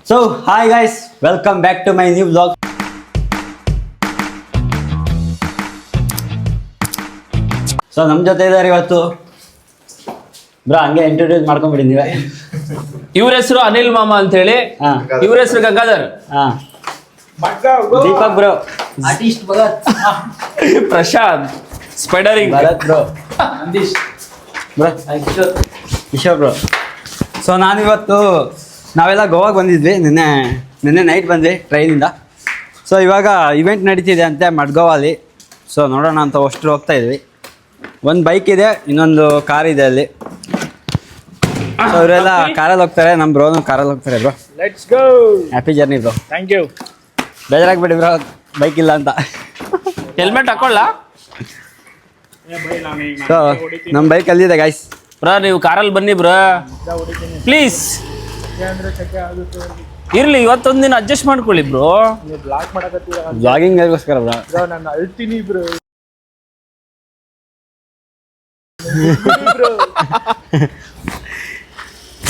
So, hi guys, welcome back to my new vlog. So ನಮ್ಮ ಜೊತೆ ಇದ್ದಾರೆ ಇವತ್ತು ಬ್ರೋ, ಹಂಗೆ ಇಂಟ್ರೊಡ್ಯೂಸ್ ಮಾಡ್ಕೊಂಡ್ಬಿಡಿ ನೀವೇ. ಇವ್ರ ಹೆಸರು ಅನಿಲ್ ಮಾಮ ಅಂತ ಹೇಳಿ, ಇವ್ರ ಹೆಸರು ಗಂಗಾಧರ್, ದೀಪಕ್ ಬ್ರೋ, ಆರ್ಟಿಸ್ಟ್ ಭಗತ್, ಪ್ರಶಾಂತ್, ಸ್ಪೈಡರಿಂಗ್, Bharath bro, bro, Kishore bro. So ನಾನಿವತ್ತು ನಾವೆಲ್ಲ ಗೋವಾಗೆ ಬಂದಿದ್ವಿ, ನಿನ್ನೆ ನೈಟ್ ಬಂದ್ವಿ ಟ್ರೈನಿಂದ. ಸೊ ಇವಾಗ ಇವೆಂಟ್ ನಡೀತಿದೆ ಅಂತೆ ಮಡ್ಗೋವಲ್ಲಿ. ಸೊ ನೋಡೋಣ ಅಂತ ಅಷ್ಟು ಹೋಗ್ತಾ ಇದ್ವಿ. ಒಂದು ಬೈಕ್ ಇದೆ, ಇನ್ನೊಂದು ಕಾರ್ ಇದೆ ಅಲ್ಲಿ. ಸೊ ಇವರೆಲ್ಲ ಕಾರಲ್ಲಿ ಹೋಗ್ತಾರೆ, ನಮ್ಮ ಬ್ರೋನು ಕಾರಲ್ಲಿ ಹೋಗ್ತಾರೆ. Bro let's go, happy journey bro. Thank you. ಬೇಜಾರಾಗ್ಬೇಡಿ ಬ್ರೋ, ಬೈಕ್ ಇಲ್ಲ ಅಂತ. ಹೆಲ್ಮೆಟ್ ಹಾಕೊಳ್ಳ ಸೊ ನಮ್ಮ ಬೈಕ್ ಅಲ್ಲಿದೆ ಗಾಯ್ಸ್. ಬ್ರಾ, ನೀವು ಕಾರಲ್ಲಿ ಬನ್ನಿ ಬ್ರಾ ಪ್ಲೀಸ್. ಇರ್ಲಿ, ಇವತ್ತೊಂದು ದಿನ ಅಡ್ಜಸ್ಟ್ ಮಾಡ್ಕೊಳ್ಳಿ ಬ್ರೋ. ಬ್ಲಾಗಿಂಗ್ಗೋಸ್ಕರ ಬ್ರೋ. ನಾನು ಅಳ್ತೀನಿ ಬ್ರೋ.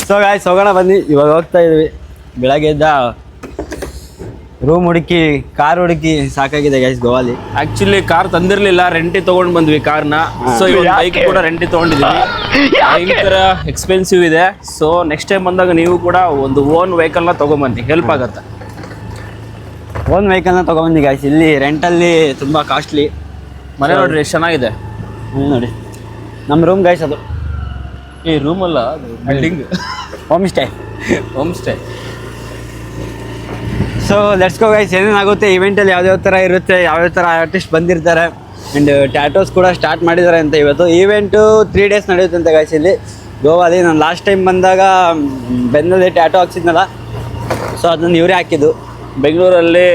ಸೊ ಗಾಯ್ಸ್ ಹೋಗೋಣ ಬನ್ನಿ. ಇವಾಗ ಹೋಗ್ತಾ ಇದೀವಿ. ಬೆಳಗ್ಗೆ ಎದ್ದ ರೂಮ್ ಹುಡುಕಿ, ಕಾರ್ ಹುಡುಕಿ ಸಾಕಾಗಿದೆ ಗೈಸ್ ಗೋವಾಲಿ. ಆಕ್ಚುಲಿ ಕಾರ್ ತಂದಿರ್ಲಿಲ್ಲ, ರೆಂಟಿ ತಗೊಂಡ್ ಬಂದ್ವಿ ಕಾರ್ನ. ಸೊ ಇವಾಗ ಬೈಕ್ ಕೂಡ ರೆಂಟಿ ತಗೊಂಡಿದೀವಿ. ಭಯಂಕರ ಎಕ್ಸ್ಪೆನ್ಸಿವ್ ಇದೆ. ಸೊ ನೆಕ್ಸ್ಟ್ ಟೈಮ್ ಬಂದಾಗ ನೀವು ಕೂಡ ಒಂದು ಓನ್ ವೆಹಿಕಲ್ ನ ತಗೊಂಡ್ಬನ್ನಿ, ಹೆಲ್ಪ್ ಆಗತ್ತೆ. ಓನ್ ವೆಹಿಕಲ್ನ ತೊಗೊಂಬಂದಿ ಗಾಯ್ಸ್. ಇಲ್ಲಿ ರೆಂಟಲ್ಲಿ ತುಂಬ ಕಾಸ್ಟ್ಲಿ. ಮನೆ ನೋಡ್ರಿ ಎಷ್ಟು ಚೆನ್ನಾಗಿದೆ. ನೋಡಿ ನಮ್ಮ ರೂಮ್ ಗಾಯ್ಸ್, ಅದು ಈ ರೂಮ್ ಅಲ್ಲ, building, home stay. Home stay. So let's go guys. ಏನೇನಾಗುತ್ತೆ ಇವೆಂಟಲ್ಲಿ, ಯಾವ್ಯಾವ ಥರ ಇರುತ್ತೆ, ಯಾವ್ಯಾವ ಥರ ಆರ್ಟಿಸ್ಟ್ ಬಂದಿರ್ತಾರೆ. ಆ್ಯಂಡ್ ಟ್ಯಾಟೋಸ್ ಕೂಡ ಸ್ಟಾರ್ಟ್ ಮಾಡಿದ್ದಾರೆ ಅಂತ. ಇವತ್ತು ಈವೆಂಟು 3 days ನಡೆಯುತ್ತೆ ಅಂತ ಗೈಸ್ ಇಲ್ಲಿ ಗೋವಾಲಿ. ನಾನು ಲಾಸ್ಟ್ ಟೈಮ್ ಬಂದಾಗ ಬೆನ್ನಲ್ಲಿ ಟ್ಯಾಟೋ ಹಾಕ್ಸಿದ್ನಲ್ಲ, ಸೊ ಅದನ್ನು ಇವರೇ ಹಾಕಿದ್ದು. ಬೆಂಗಳೂರಲ್ಲಿ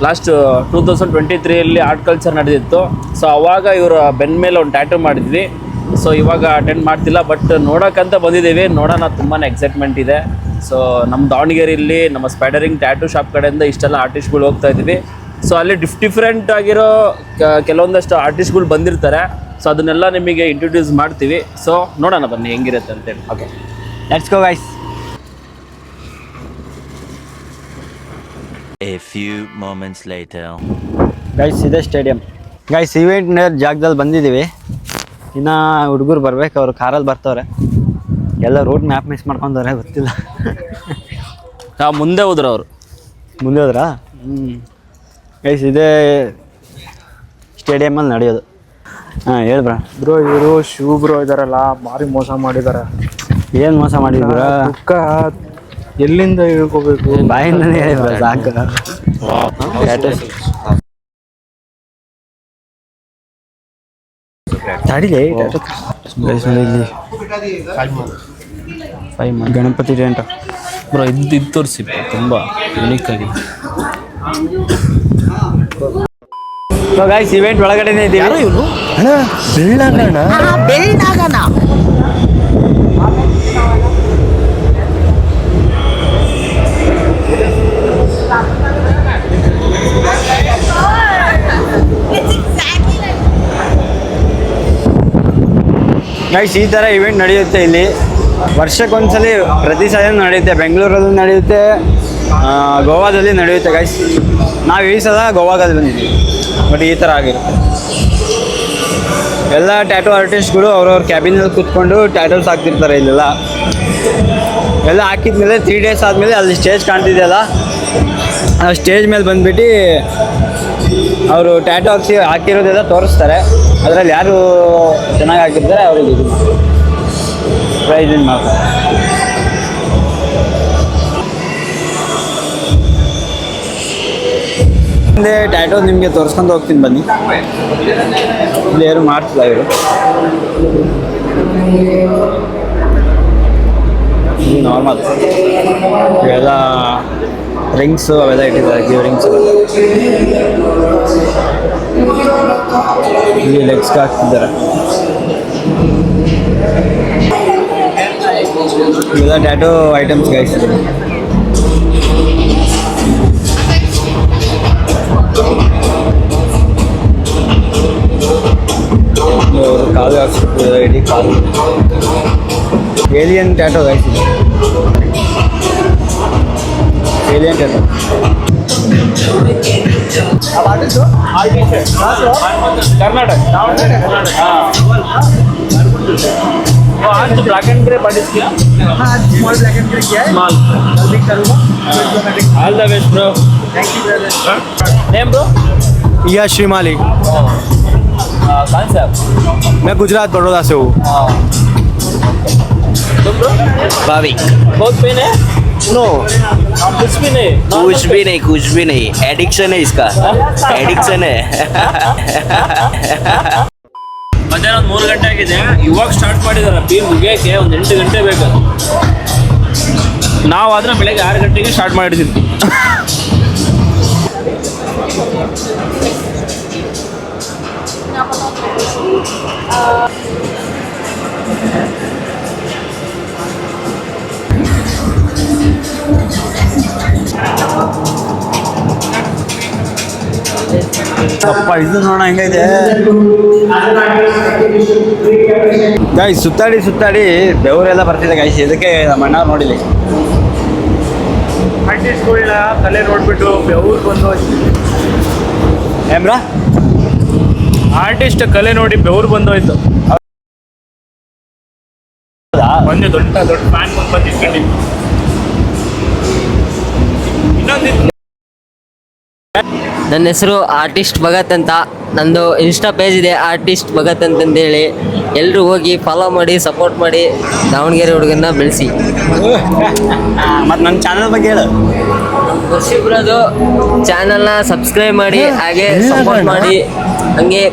ಲಾಸ್ಟ್ 2023 ಆರ್ಟ್ ಕಲ್ಚರ್ ನಡೆದಿತ್ತು. ಸೊ ಅವಾಗ ಇವರು ಬೆನ್ನ ಮೇಲೆ ಒಂದು ಟ್ಯಾಟೂ ಮಾಡಿದ್ವಿ. ಸೊ ಇವಾಗ ಅಟೆಂಡ್ ಮಾಡ್ತಿಲ್ಲ, ಬಟ್ ನೋಡೋಕ್ಕಂತ ಬಂದಿದ್ದೀವಿ. ನೋಡೋಣ, ತುಂಬಾ ಎಕ್ಸೈಟ್ಮೆಂಟ್ ಇದೆ. ಸೊ ನಮ್ಮ ದಾವಣಗೆರೆಯಲ್ಲಿ ನಮ್ಮ ಸ್ಪೈಡರಿಂಗ್ ಟ್ಯಾಟೂ ಶಾಪ್ ಕಡೆಯಿಂದ ಇಷ್ಟೆಲ್ಲ ಆರ್ಟಿಸ್ಟ್ಗಳು ಹೋಗ್ತಾ ಇದ್ದೀವಿ. ಸೊ ಅಲ್ಲಿ ಡಿಫ್ರೆಂಟ್ ಆಗಿರೋ ಕೆಲವೊಂದಷ್ಟು ಆರ್ಟಿಸ್ಟ್ಗಳು ಬಂದಿರ್ತಾರೆ. ಸೊ ಅದನ್ನೆಲ್ಲ ನಿಮಗೆ ಇಂಟ್ರೊಡ್ಯೂಸ್ ಮಾಡ್ತೀವಿ. ಸೊ ನೋಡೋಣ ಬನ್ನಿ ಹೆಂಗಿರುತ್ತೆ ಅಂತೇಳಿ. Okay, let's go guys. A few moments later. Guys ಇದೆ ಸ್ಟೇಡಿಯಂ. ಗೈಸ್ ಇವೆಂಟ್ ಜಾಗದಲ್ಲಿ ಬಂದಿದ್ದೀವಿ. ಇನ್ನು ಹುಡುಗರು ಬರ್ಬೇಕು, ಅವರು ಕಾರಲ್ಲಿ ಬರ್ತವ್ರೆ. ಎಲ್ಲ ರೂಟ್ ಮ್ಯಾಪ್ ಮಿಸ್ ಮಾಡ್ಕೊಂಡವ್ರೆ, ಗೊತ್ತಿಲ್ಲ. ಮುಂದೆ ಹೋದ್ರು ಅವರು. ಮುಂದೆ ಹೋದ್ರಾ? ಗೈಸ್ ಇದೇ ಸ್ಟೇಡಿಯಮಲ್ಲಿ ನಡೆಯೋದು. ಹಾಂ ಹೇಳಿ ಬ್ರಾ. ಬ್ರೋ, ಇವರು ಶಿವ ಬ್ರೋ ಇದಾರಲ್ಲ, ಭಾರಿ ಮೋಸ ಮಾಡಿದಾರೆ. ಏನು ಮೋಸ ಮಾಡಿದ್ರ? ದುಃಖ ಎಲ್ಲಿಂದ ಹೇಳ್ಕೋಬೇಕು, ಬಾಯಿಂದನೇ ಹೇಳಿ ಬ್ರಾ, ಸಾಕು. ತಡಿಲೇ ಗಣಪತಿ ಟೆಂಟ್ ಬ್ರೋ, ಇದು ತೋರಿಸಿ, ತುಂಬ ಯುನೀಕ್ ಆಗಿ. ಸೊ ಗೈಸ್ ಇವೆಂಟ್ ಒಳಗಡೆನೇ ಇದ್ದೀವಿ. ಇವರು ಗೈಸ್ ಈ ಥರ ಇವೆಂಟ್ ನಡೆಯುತ್ತೆ ಇಲ್ಲಿ. ವರ್ಷಕ್ಕೊಂದ್ಸಲಿ ಪ್ರತಿ ಸಲ ನಡೆಯುತ್ತೆ. ಬೆಂಗಳೂರಲ್ಲೂ ನಡೆಯುತ್ತೆ, ಗೋವಾದಲ್ಲಿ ನಡೆಯುತ್ತೆ ಗೈಸ್. ನಾವು ಈ ಸಲ ಗೋವಾದಲ್ಲಿ ಬಂದಿದ್ದೀವಿ, ಬಟ್ ಈ ಥರ ಆಗಿರುತ್ತೆ. ಎಲ್ಲ ಟ್ಯಾಟೂ ಆರ್ಟಿಸ್ಟ್ಗಳು ಅವ್ರವ್ರ ಕ್ಯಾಬಿನಲ್ಲಿ ಕೂತ್ಕೊಂಡು ಟ್ಯಾಟೂಸ್ ಹಾಕ್ತಿರ್ತಾರೆ ಇಲ್ಲೆಲ್ಲ. ಎಲ್ಲ ಹಾಕಿದ್ಮೇಲೆ 3 days ಆದಮೇಲೆ ಅಲ್ಲಿ ಸ್ಟೇಜ್ ಕಾಣ್ತಿದೆಯಲ್ಲ, ಆ ಸ್ಟೇಜ್ ಮೇಲೆ ಬಂದುಬಿಟ್ಟು ಅವರು ಟ್ಯಾಟೂ ಹಾಕಿರೋದೆಲ್ಲ ತೋರಿಸ್ತಾರೆ. ಅದರಲ್ಲಿ ಯಾರು ಚೆನ್ನಾಗಿ ಹಾಕಿರ್ತಾರೆ ಅವ್ರಿಗೆ ಇದು ಪ್ರೈಸ್ ಇದು ಮಾಡ್ತಾರೆ. ಮುಂದೆ ಟ್ಯಾಟೋ ನಿಮಗೆ ತೋರಿಸ್ಕೊಂಡು ಹೋಗ್ತೀನಿ ಬನ್ನಿ. ಇಲ್ಲಿ ಯಾರು ಮಾಡ್ತಿಲ್ಲ ಇವರು. ಇದು ನಾರ್ಮಲ್, ಇವೆಲ್ಲ ರಿಂಗ್ಸು ಅವೆಲ್ಲ ಇಟ್ಟಿದ್ದಾರೆ, ಗಿವ್ ರಿಂಗ್ಸ್. ಇಲ್ಲಿ ಲೆಗ್ಸ್ಗೆ ಹಾಕ್ತಿದ್ದಾರೆ. ಇವೆಲ್ಲ ಟ್ಯಾಟೋ ಐಟಮ್ಸ್ ಗೈಸ್. ಕಾಲು ಹಾಕ್ಸ್ಬಿಟ್ಟು ಇಡೀ ಕಾಲು ಏಲಿಯನ್ ಟ್ಯಾಟೋ ಗೈಸ್. ಬ್ರಿಲಿಯಂಟ್ ಇತ್ತು. कर्नाटक हाँ वो आज तो ब्लैक एंड ग्रे पार्टीज किया स्मॉल ब्लैक एंड ग्रे किया है. स्मॉल जल्दी करूँगा. All the best bro thank you brother. Name bro यह श्रीमाली. कहाँ से आप मैं गुजरात बड़ौदा से हूँ. तुम ब्रो भाविक. बहुत पेन है नो, कुछ भी नहीं कुछ भी नहीं एडिक्शन है इसका. एडिक्शन है. ಮಧ್ಯಾಹ್ನ ಒಂದು 3 ಗಂಟೆ ಆಗಿದೆ. ಇವಾಗ ಸ್ಟಾರ್ಟ್ ಮಾಡಿದಾರೆ ಬಿ ಮುಗಿಯೋಕ್ಕೆ ಒಂದು 8 ಗಂಟೆ ಬೇಕು. ನಾವಾದ್ರೆ ಬೆಳಗ್ಗೆ 6 ಗಂಟೆಗೆ ಸ್ಟಾರ್ಟ್ ಮಾಡಿದ್ವಿ. ಅಪ್ಪ ಇದು ನೋಡೋಣ ಹೆಂಗೈತೆ ಗೈಸ್. ಸುತ್ತಾಡಿ ಬೆವರೆಲ್ಲ ಬರ್ತಿದೆ ಗೈಸ್. ಇದಕ್ಕೆ ನಮ್ಮ ಅಣ್ಣ ನೋಡಿಲಿ. ಆರ್ಟಿಸ್ಟ್ಗಳನ್ನ ತಲೆ ನೋಡ್ಬಿಟ್ಟು ಬೆವರು ಬಂದು ಏಮ್ರಾ ಆರ್ಟಿಸ್ಟ್ ಕಲೆ ನೋಡಿ ಬೆವರು ಬಂದೋಯ್ತು. ಒಂದು ದೊಡ್ಡ ಫ್ಯಾನ್ ಬಂದು ನಿಂತ್ಕೊಂಡಿದ್ದು. ಇನ್ನೊಂದಿತ್ತು. ನನ್ನ ಹೆಸರು ಆರ್ಟಿಸ್ಟ್ ಭಗತ್ ಅಂತ. ನಂದು ಇನ್ಸ್ಟಾ ಪೇಜ್ ಇದೆ ಆರ್ಟಿಸ್ಟ್ ಭಗತ್ ಅಂತಂದೇಳಿ. ಎಲ್ಲರೂ ಹೋಗಿ ಫಾಲೋ ಮಾಡಿ ಸಪೋರ್ಟ್ ಮಾಡಿ ದಾವಣಗೆರೆ ಹುಡುಗನ್ನ ಬೆಳೆಸಿ. ಮತ್ತು ನನ್ನ ಚಾನಲ್ ಬಗ್ಗೆ ಹೇಳು. ವರ್ಷಿಬ್ರದು ಚಾನಲ್ನ ಸಬ್ಸ್ಕ್ರೈಬ್ ಮಾಡಿ ಹಾಗೆ ಸಪೋರ್ಟ್ ಮಾಡಿ. ಹಂಗೆ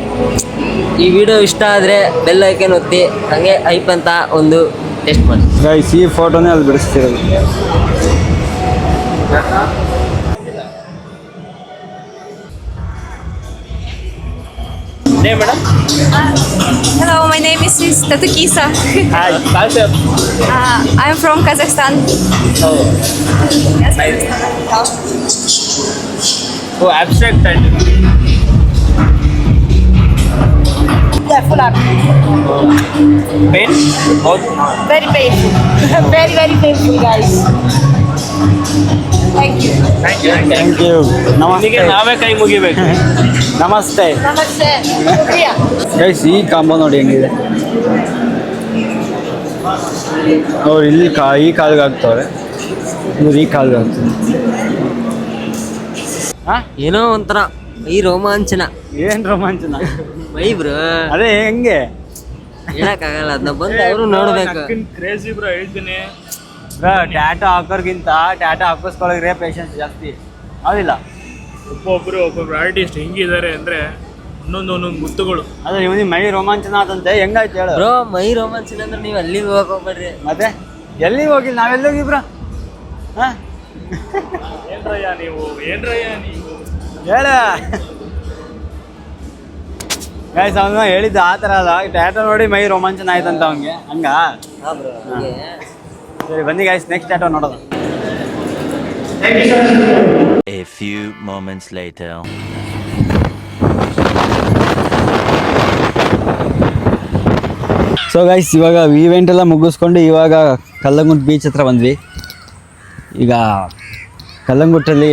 ಈ ವಿಡಿಯೋ ಇಷ್ಟ ಆದರೆ ಬೆಲ್ ಐಕನ್ ಒತ್ತಿ ಹಾಗೆ ಹೈಪ್ ಅಂತ ಒಂದು ಟೆಸ್ಟ್ ಮಾಡಿ. ಗೈಸ್ ಈ ಫೋಟೋನೇ ಅಲ್ಲಿ ಬಿಡಿಸ್ತಿರೋದು. Name madam Hello, my name is Miss Tatukisa. Hi ಕहाँ से आप I'm from Kazakhstan. Yes, Kazakhstan. वो एब्स्ट्रैक्ट है Yeah, full art. पेन बहुत Very painful. Very, very painful, guys. Thank you. Thank you. ನಿಮಗೆ ನಮಸ್ತೆ. ನಾವೇ ಕೈ ಮುಗಿಬೇಕು. ನಮಸ್ತೆ Namaste. Shukriya. ಗೈಸ್. ಈ ಕಾಂಬೋ ನೋಡಿ ಹೆಂಗಿದೆ. ಅವ್ರು ಇಲ್ಲಿ ಈ ಕಾಲ್ಗೆ ಹಾಕ್ತವ್ರೆ, ಇವ್ರು ಈ ಕಾಲ್ಗೆ ಹಾಕ್ತಾರೆ. ಏನೋ ಒಂಥರ ಮೈ ರೋಮಾಂಚನ. ಏನು ರೋಮಾಂಚನ. ಮೈ ಬ್ರೋ ಅದೇ ಹೆಂಗೆ ಹೇಳಕ್ಕಾಗಲ್ಲ. ಅದನ್ನ ಬಂದು ಅವರು ನೋಡ್ಬೇಕು. ಕ್ರೇಜಿ ಬ್ರೋ ಹೇಳ್ತೀನಿ. ಟ್ಯಾಟೋ ಹಾಕೋರ್ಗಿಂತ ಟ್ಯಾಟೋ ಹಾಕಿಸ್ಕೊಳ್ಳೋದ್ರೆ ಪೇಷನ್ಸ್ ಜಾಸ್ತಿ. ಹೌದಿಲ್ಲ? ಒಬ್ಬೊಬ್ರು ಆರ್ಟಿಸ್ಟ್ ಹೆಂಗಿದ್ದಾರೆ ಅಂದ್ರೆ ಒಂದೊಂದು ಮುತ್ತುಗಳು. ಅದೇ ಇವನಿಗೆ ಮೈ ರೋಮಾಂಚನ ಆದಂತೆ ಹೆಂಗಾಯ್ತು ಹೇಳು. ಬ್ರೋ ಮೈ ರೋಮಾಂಚನ ಅಂದ್ರೆ ನೀವು ಅಲ್ಲಿಗೆ ಹೋಗಕ್ ಹೋಗ್ಬೇಡ್ರಿ. ಮತ್ತೆ ಎಲ್ಲಿಗೆ ಹೋಗಿಲ್ಲ, ನಾವೆಲ್ಲಿ ಹೋಗಿಬ್ರ? ಹಾಂ ಏನ್ರಯ್ಯ ನೀವು ಹೇಳ ಗೈಸ್. ಅವನು ಹೇಳಿದ್ದು ಆ ಥರ ಅಲ್ಲ, ಟ್ಯಾಟೋ ನೋಡಿ ಮೈ ರೋಮಾಂಚನ ಆಯ್ತಂತ ಅವನಿಗೆ. ಹಂಗ ಸರಿ ಬನ್ನಿ ಗೈಸ್, ನೆಕ್ಸ್ಟ್ ಟ್ಯಾಟೋ ನೋಡೋದು. A few moments later. So guys, ಇವಾಗ ಈವೆಂಟ್ ಎಲ್ಲ ಮುಗಿಸ್ಕೊಂಡು ಇವಾಗ ಕಲ್ಲಂಗುಟ್ಟು ಬೀಚ್ ಹತ್ರ ಬಂದ್ವಿ. ಈಗ ಕಲ್ಲಂಗುಟ್ಟಲ್ಲಿ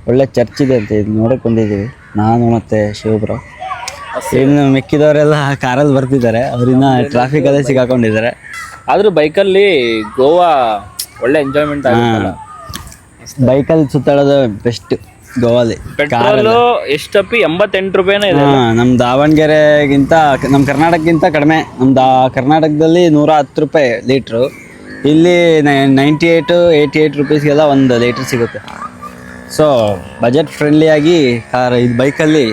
ಒಳ್ಳೆ ಚರ್ಚ್ ಇದೆ ಅಂತ ಇದು ನೋಡೋಕೆ ಬಂದಿದ್ದೀವಿ ನಾನು ಮತ್ತು ಶಿವಬ್ರು. ಇನ್ನು ಮಿಕ್ಕಿದವರೆಲ್ಲ ಕಾರಲ್ಲಿ ಬರ್ತಿದ್ದಾರೆ, ಅವರಿನ್ನ ಟ್ರಾಫಿಕಲ್ಲೇ ಸಿಗಾಕೊಂಡಿದ್ದಾರೆ. ಆದ್ರೂ ಬೈಕಲ್ಲಿ ಗೋವಾ ಒಳ್ಳೆ ಎಂಜಾಯ್ಮೆಂಟ್ ಆಗುತ್ತಲ್ಲ. ಬೈಕಲ್ಲಿ ಸುತ್ತಾಡೋದು ಬೆಸ್ಟ್ ಗೋವಾಲಿ. ಪೆಟ್ರೋಲ್ ಎಷ್ಟಪ್ಪಿ 88 ರೂಪಾಯಿನೇ ಇದೆ. ನಮ್ಮ ದಾವಣಗೆರೆಗಿಂತ ನಮ್ಮ ಕರ್ನಾಟಕಕ್ಕಿಂತ ಕಡಿಮೆ. ನಮ್ಮ ಕರ್ನಾಟಕದಲ್ಲಿ 110 ರೂಪಾಯಿ ಲೀಟ್ರು, ಇಲ್ಲಿ 88 ರುಪೀಸ್ಗೆಲ್ಲ ಒಂದು ಲೀಟ್ರ್ ಸಿಗುತ್ತೆ. ಸೊ ಬಜೆಟ್ ಫ್ರೆಂಡ್ಲಿಯಾಗಿ ಇದು ಬೈಕಲ್ಲಿ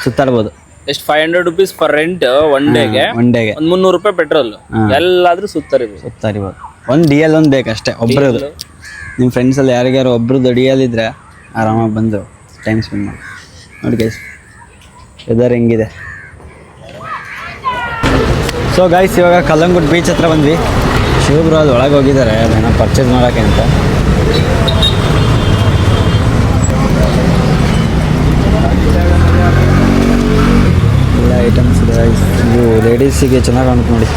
ಸುತ್ತಾಡ್ಬೋದು. ಎಷ್ಟು 500 ರೂಪೀಸ್ ಪರ್ ರೆಂಟ್ ಒನ್ ಡೇಗೆ. ಒನ್ ಡೇಗೆ ಒಂದು 300 ರೂಪಾಯಿ ಪೆಟ್ರೋಲ್. ಎಲ್ಲಾದ್ರೂ ಸುತ್ತಾರಿಬೋದು. ಒಂದು ಡಿ ಎಲ್ ಒಂದು ಬೇಕಷ್ಟೇ, ಒಬ್ಬರದು. ನಿಮ್ಮ ಫ್ರೆಂಡ್ಸಲ್ಲಿ ಯಾರಿಗಾರು ಒಬ್ರದ್ದು ಡಿ ಎಲ್ ಇದ್ದರೆ ಆರಾಮಾಗಿ ಬಂದು ಟೈಮ್ ಸ್ಪೆಂಡ್ ಮಾಡಿ. ನೋಡಿ ಗೈಸ್ ವೆದರ್ ಹೆಂಗಿದೆ. ಸೊ ಗೈಸ್, ಇವಾಗ ಕಲ್ಲಂಗುಟ್ಟು ಬೀಚ್ ಹತ್ರ ಬಂದ್ವಿ. ಶಿವಬ್ರು ಅಲ್ಲಿ ಒಳಗೆ ಹೋಗಿದ್ದಾರೆ ಅದೇನೋ ಪರ್ಚೇಸ್ ಮಾಡೋಕ್ಕೆ ಅಂತ. ಎಲ್ಲ ಐಟಮ್ಸ್ ಇದೆ ಗೈಸ್. ಇದು ಲೇಡೀಸಿಗೆ ಚೆನ್ನಾಗಿ ಕಾಣುತ್ತೆ ನೋಡಿ.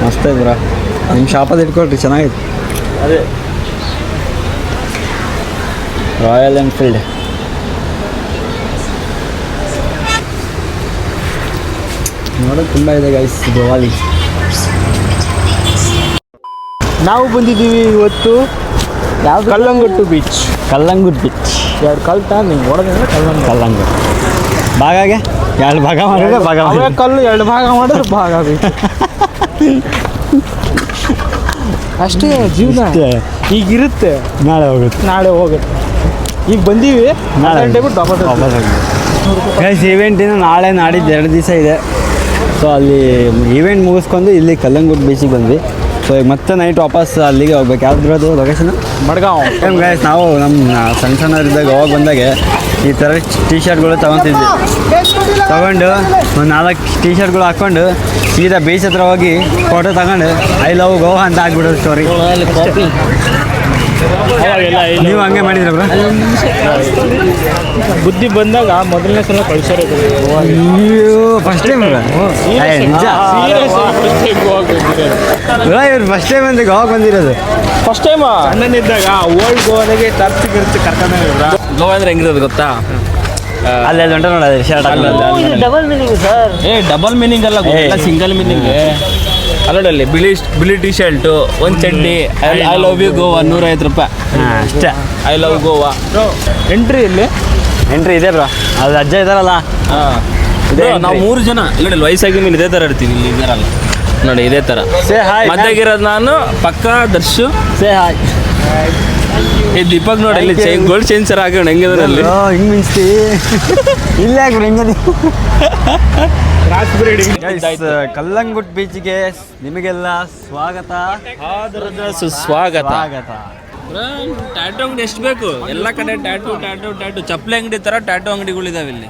ಮಸ್ತ್ ಐತೆ ಬ್ರೋ. ನಿಮ್ಮ ಶಾಪಲ್ಲಿ ಇಟ್ಕೊಳ್ರಿ, ಚೆನ್ನಾಗೈತೆ. ಅದೇ ರಾಯಲ್ ಎನ್ಫೀಲ್ಡ್. ನೋಡೋದು ತುಂಬ ಇದೆ ಗೈಸ್ ಗೋವಾಲಿ. ನಾವು ಬಂದಿದ್ದೀವಿ ಇವತ್ತು ಯಾವ್ದು? ಕಲ್ಲಂಗಟ್ಟು ಬೀಚ್. ಕಲ್ಲಂಗುಡ್ ಬೀಚ್. 2 ಕಲ್ಲು ತಾ ನಿಂಗೆ ಹೊಡೆದ್ರೆ ಕಲ್ಲಂಗುಡ್ ಭಾಗಾಗೆ 2 ಭಾಗ ಮಾಡಿದ್ರೆ ಭಾಗ ಅವೇ ಕಲ್ಲು 2 ಭಾಗ ಮಾಡಿದ್ರೆ ಭಾಗ ಬೇಕು. ಅಷ್ಟೇ ಜೀವನ. ಈಗಿರುತ್ತೆ, ನಾಳೆ ಹೋಗುತ್ತೆ. ನಾಳೆ ಹೋಗುತ್ತೆ. ಈಗ ಬಂದೀವಿ, ನಾಳೆ ಗಂಟೆ ಬಿಟ್ಟು ವಾಪಸ್ ಗೈಸ್ ಈವೆಂಟಿನ ನಾಳೆ ನಾಡಿದ್ದು 2 ದಿವಸ ಇದೆ. ಸೊ ಅಲ್ಲಿ ಈವೆಂಟ್ ಮುಗಿಸ್ಕೊಂಡು ಇಲ್ಲಿ ಕಲ್ಲಂಗುಡ್ ಬೀಚಿಗೆ ಬಂದ್ವಿ. ಸೊ ಈಗ ಮತ್ತೆ ನೈಟ್ ವಾಪಸ್ ಅಲ್ಲಿಗೆ ಹೋಗ್ಬೇಕು. ಯಾವ್ದು ಇರೋದು ಲೊಕೇಶನ್? ಮಡ್ಗಾಂವ್. ಏನು ಗೈಸ್, ನಾವು ನಮ್ಮ ಸಣ್ಣವರಿದ್ದಾಗ ಗೋವಾಗ ಬಂದಾಗೆ ಈ ಥರ ಟೀ ಶರ್ಟ್ಗಳು ತೊಗೊತಿದ್ವಿ. ತೊಗೊಂಡು ಒಂದು 4 ಟೀ ಶರ್ಟ್ಗಳು ಹಾಕ್ಕೊಂಡು ಸೀದಾ ಬೀಚ್ ಹತ್ರ ಹೋಗಿ ಫೋಟೋ ತಗೊಂಡು ಐ ಲವ್ ಗೋವಾ ಅಂತ ಆಗ್ಬಿಡೋದು ಸ್ಟೋರಿ. ನೀವು ಹಂಗೆ ಮಾಡಿದ್ರ ಬ್ರೋ? ಬುದ್ಧಿ ಬಂದಾಗ ಮೊದಲನೇ ಸಲ ಕಳ್ಸೋದು ಫಸ್ಟ್ ಟೈಮ್ ನಿಜ ಇವ್ರು ಫಸ್ಟ್ ಟೈಮ್ ಅಂತ ಗೋವಾಗ ಬಂದಿರೋದು. ಫಸ್ಟ್ ಟೈಮ್ ಅಣ್ಣನಿದ್ದಾಗ ಓಲ್ಡ್ ಗೋವಾದಾಗೆ ಖರ್ಚು ಕರ್ಕೊಂಡ. ಗೋವಾ ಅಂದ್ರೆ ಹೆಂಗಿರೋದು ಗೊತ್ತಾ? ಅಲ್ಲಿ ಹೊಂಟ ನೋಡೋದು shirt double meaning sir. Double meaning ಅಲ್ಲ, ಸಿಂಗಲ್ ಮೀನಿಂಗ್. ಅಲ್ಲೋಡಲ್ಲಿ ಬಿಳಿ ಟಿ ಶರ್ಟು, ಒಂದು ಚಡ್ಡಿ, ಐ ಲವ್ ಯು ಗೋವಾ 150 ರೂಪಾಯಿ. ಅಷ್ಟೇ. I love Goa. ಎಂಟ್ರಿ ಇಲ್ಲಿ ಎಂಟ್ರಿ ಇದೆ ಬ್ರೋ. ಅದು ಅಜ್ಜ ಇದಾರಲ್ಲ. ನಾವು 3 ಜನ ನೋಡಿ ವಯಸ್ಸಾಗಿ ಮೇಲೆ ಇದೇ ಥರ ಇರ್ತೀವಿ. ಇಲ್ಲಿ ಇದಾರಲ್ಲ ನೋಡಿ, ಇದೇ ಥರ ಸೇ ಹಾಯ್. ಮದ್ದಾಗಿರೋದು ನಾನು, ಪಕ್ಕ ದರ್ಶು, ಸೇ ಹಾಯ್. ಈ ದೀಪಕ್ ನೋಡಿ ಇಲ್ಲಿ ಗೋಲ್ಡ್ ಚೈನ್ ಸರ್ ಹಾಕೋಣ ಹೆಂಗಿದ್ರಲ್ಲಿ. ಹಿಂಗೆ ಮಿಂಚ್ತಿ ಇಲ್ಲ ಹಿಂಗೆ. ಕಲ್ಲಂಗುಡ್ ಬೀಚ್ಗೆ ನಿಮಗೆಲ್ಲ ಸ್ವಾಗತ, ಸುಸ್ವಾಗತ. ಸ್ವಾಗತ. ಟ್ಯಾಟೂ ಅಂಗಡಿ ಎಷ್ಟು ಬೇಕು? ಎಲ್ಲ ಕಡೆ ಟ್ಯಾಟೂ ಚಪ್ಪಲಿ ಅಂಗಡಿ ತರ ಟ್ಯಾಟೂ ಅಂಗಡಿಗಳಿದಾವೆ ಇಲ್ಲಿ.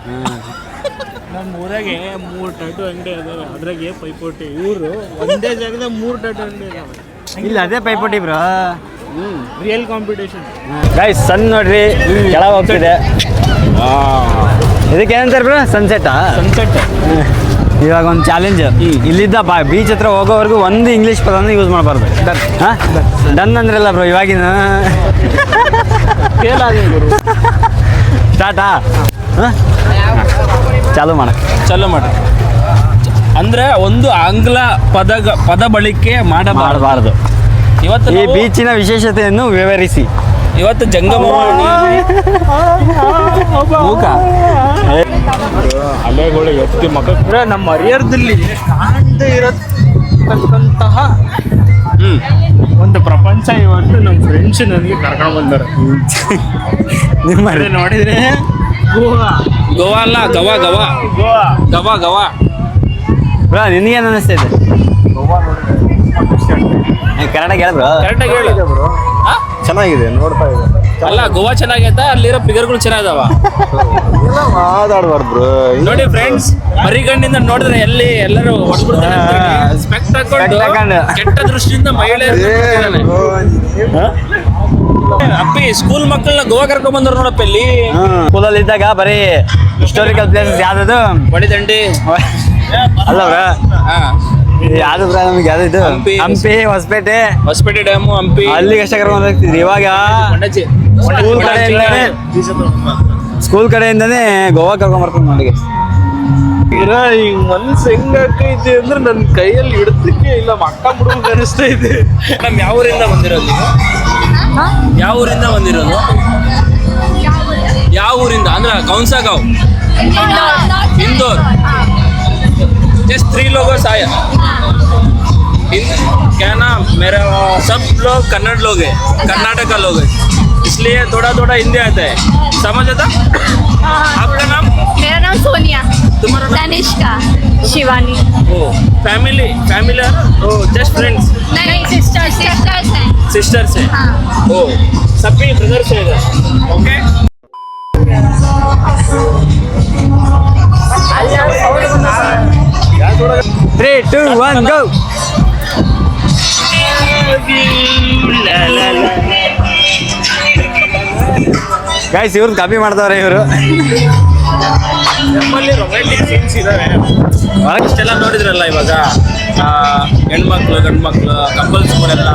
ನಮ್ಮ ಊರಾಗೆ 3 ಟ್ಯಾಟೂ ಅಂಗಡಿ ಅದಾವೆ. ಅದ್ರಾಗೆ ಪೈಪೋಟಿ. ಇವರು ಒಂದೇ ಜಾಗದಾಗ 3 ಟ್ಯಾಟೂ ಅಂಗಡಿ ಇದಾವೆ. ಇಲ್ಲ ಅದೇ ಪೈಪೋಟಿ ಬ್ರೋ. Real competition. ಗೈಸ್ ಸನ್ ನೋಡ್ರಿ ಕೆಳಗೆ ಹೋಗ್ತಿದೆ. ಇದಕ್ಕೆ ಏನಂತಾರೆ ಬ್ರೋ? ಸನ್ಸೆಟ್ಟಾ? ಸನ್ಸೆಟ್. ಇವಾಗ ಒಂದು ಚಾಲೆಂಜ್. ಇಲ್ಲಿದ್ದ ಬೀಚ್ ಹತ್ರ ಹೋಗೋವರೆಗೂ ಒಂದು ಇಂಗ್ಲೀಷ್ ಪದನ ಯೂಸ್ ಮಾಡಬಾರ್ದು. ಡನ್ ಅಂದ್ರಲ್ಲ ಬ್ರೋ ಇವಾಗಿನ. ಸ್ಟಾರ್ಟಾ? ಚಾಲು ಮಾಡಿ ಅಂದ್ರೆ ಒಂದು ಆಂಗ್ಲ ಪದ ಬಳಕೆ ಮಾಡಬಾರ್ದು. ಇವತ್ತು ಈ ಬೀಚಿನ ವಿಶೇಷತೆಯನ್ನು ವಿವರಿಸಿ. ಇವತ್ತು ಜಂಗಮವಾಣಿ ಅಲೆಗಳು ಎತ್ತಿ ಮಕ್ಕಳು ನಮ್ಮ ಹರಿಹರದಲ್ಲಿ ಕಾಣದೇ ಇರತಕ್ಕಂತಹ ಒಂದು ಪ್ರಪಂಚ ಇವತ್ತು ನಮ್ಮ ಫ್ರೆಂಡ್ಸ್ ನನಗೆ ಕರ್ಕೊಂಡು ಬಂದರು. ನಿಮ್ಮ ನೋಡಿದ್ರೆ ಗೋವಾ ಅಲ್ಲ, ಗವಾ ಗವಾ ಗವಾ ಗವಾ. ಬ್ರೋ ನಿನಗೇನು ಅನ್ನಿಸ್ತೈತೆ? ಕನ್ನಡ ಹೇಳ ಬ್ರೋ. ಕರೆಕ್ಟಾಗಿ ಹೇಳಿ. ಚೆನ್ನಾಗಿದೆ, ನೋಡ್ತಾ ಇದೆ. ಅಲ್ಲ ಗೋವಾ ಚೆನ್ನಾಗೈತಾ? ಅಲ್ಲಿರೋ ಫಿಗರ್ಗಳು ಚೆನ್ನಾಗಿದಾವ? ಮಾತಾಡ್ಬಾರ್ದು ಬ್ರೋ. ನೋಡಿ ಫ್ರೆಂಡ್ಸ್, ಮರಿಗಣ್ಣಿಂದ ನೋಡಿದ್ರೆ ಎಲ್ಲರೂ ಸ್ಪೆಕ್ಟ್ ಹಾಕೊಂಡು ಕೆಟ್ಟ ದೃಷ್ಟಿಯಿಂದ ಮಹಿಳೆಯರು ಅಪ್ಪಿ ಸ್ಕೂಲ್ ಮಕ್ಕಳನ್ನ ಗೋವಾ ಕರ್ಕೊಂಡ್ ಬಂದ್ರು ನೋಡಪ್ಪ ಇಲ್ಲಿ. ಸ್ಕೂಲಲ್ಲಿ ಇದ್ದಾಗ ಬರೀ ಹಿಸ್ಟೋರಿಕಲ್ ಪ್ಲೇಸಸ್ ಯಾವ್ದು? ಬಡಿದಂಡಿ ಅಲ್ಲ ಬ್ರೋ, ಯಾವ್ದು ಬ್ರೋ? ನಮ್ಗೆ ಯಾವ್ದು ಇದು? ಹಂಪಿ, ಹೊಸಪೇಟೆ ಡ್ಯಾಮು, ಹಂಪಿ, ಅಲ್ಲಿಗೆ ಅಷ್ಟೇ ಕರ್ಕೊಂಡು ಹೋಗ್ತಿದ್ವಿ. ಇವಾಗ ಸ್ಕೂಲ್ ಕಡೆಯಿಂದನೇ ಗೋವಾ ಕರ್ಕೊಂಡ್ ಬರ್ತೀನಿ ನನಗೆ. ಈಗ ಮನ್ಸು ಹೆಂಗಾಕೈತಿ ಅಂದ್ರೆ ನನ್ನ ಕೈಯಲ್ಲಿ ಹಿಡ್ತಕ್ಕೆ ಇಲ್ಲ, ಮಕ್ಕ ಮುಡುಗ ಅನಿಸ್ತಾ ಇದೆ. ನಮ್ ಯಾವ ಊರಿಂದ ಬಂದಿರೋದು ನೀವು? ಯಾವ ಊರಿಂದ ಬಂದಿರೋದು? ಯಾವ ಊರಿಂದ ಅಂದ್ರೆ ಕೌನ್ಸಾ ಗಾಂವ್? इंदौर। जस्ट 3 लोगों से आया। क्या नाम मेरा? सब लोग कन्नड़ लोग हैं, कर्नाटका लोग हैं, इसलिए थोड़ा थोड़ा हिंदी आता है, समझ आता? आपका नाम? मेरा नाम सोनिया। तुम्हारा नाम? तनिष्का। शिवानी। ओ फैमिली है? ओ जस्ट फ्रेंड्स? नहीं, सिस्टर्स हैं। सिस्टर्स हैं? हाँ। ओ सभी ब्रदर्स हैं इधर, ओके? 3, 2, 1 go. ಗೈಸ್ ಇವ್ರನ್ನ ಕಾಪಿ ಮಾಡ್ತಾವ್ರೆ ಇವರು. ನಮ್ಮಲ್ಲಿ ರೊಮ್ಯಾಂಟಿಕ್ ಸೀನ್ಸ್ ಇದಾವೆ. ಇಷ್ಟೆಲ್ಲ ನೋಡಿದ್ರಲ್ಲ ಇವಾಗ, ಹೆಣ್ಮಕ್ಳು ಗಂಡ್ಮಕ್ಳು ಕಪಲ್ಸ್ಗಳೆಲ್ಲ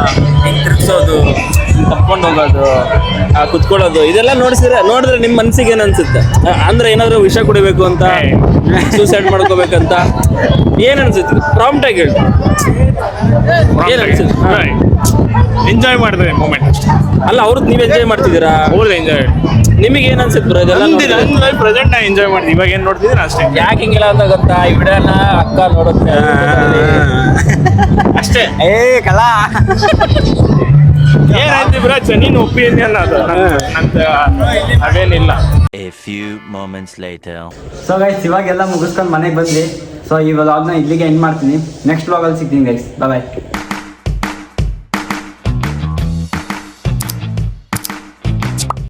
ಹಿಂಗೆ ತಿರ್ಗಿಸೋದು ತಪ್ಕೊಂಡು ಹೋಗೋದು ಕುತ್ಕೊಳ್ಳೋದು ಇದೆಲ್ಲ ನೋಡಿದ್ರೆ ನಿಮ್ಮ ಮನಸ್ಸಿಗೆ ಏನು ಅನ್ಸುತ್ತೆ? ಅಂದ್ರೆ ಏನಾದರೂ ವಿಷ ಕುಡಿಬೇಕು ಅಂತ ಸೂಸೈಡ್ ಮಾಡ್ಕೋಬೇಕಂತ ಏನು ಅನ್ಸುತ್ತೆ? ಪ್ರಾಂಪ್ಟ್ ಆಗಿ ಹೇಳಿ. ಏನು ಅನ್ಸುತ್ತೆ? ಎಂಜಾಯ್ ಮಾಡಿದ್ರೆ ಮೂಮೆಂಟ್. ಅಲ್ಲ ಅವ್ರದ್ದು ನೀವು ಎಂಜಾಯ್ ಮಾಡ್ತಿದ್ದೀರಾ? ಅವ್ರದ್ದು ಎಂಜಾಯ್. ನಿಮಗೆ ಏನು ಅನ್ಸುತ್ತೆ ಬ್ರೋ ಇದೆಲ್ಲ? ನನ್ನ ಲೈಫ್ ಪ್ರೆಸೆಂಟ್ ನಾ ಎಂಜಾಯ್ ಮಾಡ್ತೀನಿ. ಇವಾಗ ಏನು ನೋಡ್ತಿದ್ದೀನಿ ಅಷ್ಟೇ. ಯಾಕೆ ಹಿಂಗಿಲ್ಲ ಅಂತ ಗೊತ್ತಾ? ಈ ವಿಡಿಯೋನ ಅಕ್ಕ ನೋಡುತ್ತೆ ಅಷ್ಟೇ. ಏ ಕಲಾ ಏನಾಯ್ತು ಬ್ರೋ, ನೀನು ಒಪಿನಿಯನ್ ಅದು ನಂದು ಅವೇನಿಲ್ಲ. A few moments later. So guys ಇವಾಗೆಲ್ಲ ಮುಗಿಸ್ಕೊಂಡು ಮನೆಗೆ ಬಂದ್ವಿ. ಸೊ ಈ ವ್ಲಾಗ್ನ ಇಲ್ಲಿಗೆ ಎಂಡ್ ಮಾಡ್ತೀನಿ. ನೆಕ್ಸ್ಟ್ ವ್ಲಾಗಲ್ಲಿ ಸಿಗ್ತೀನಿ ಗೈಸ್. ಬಾಯ್.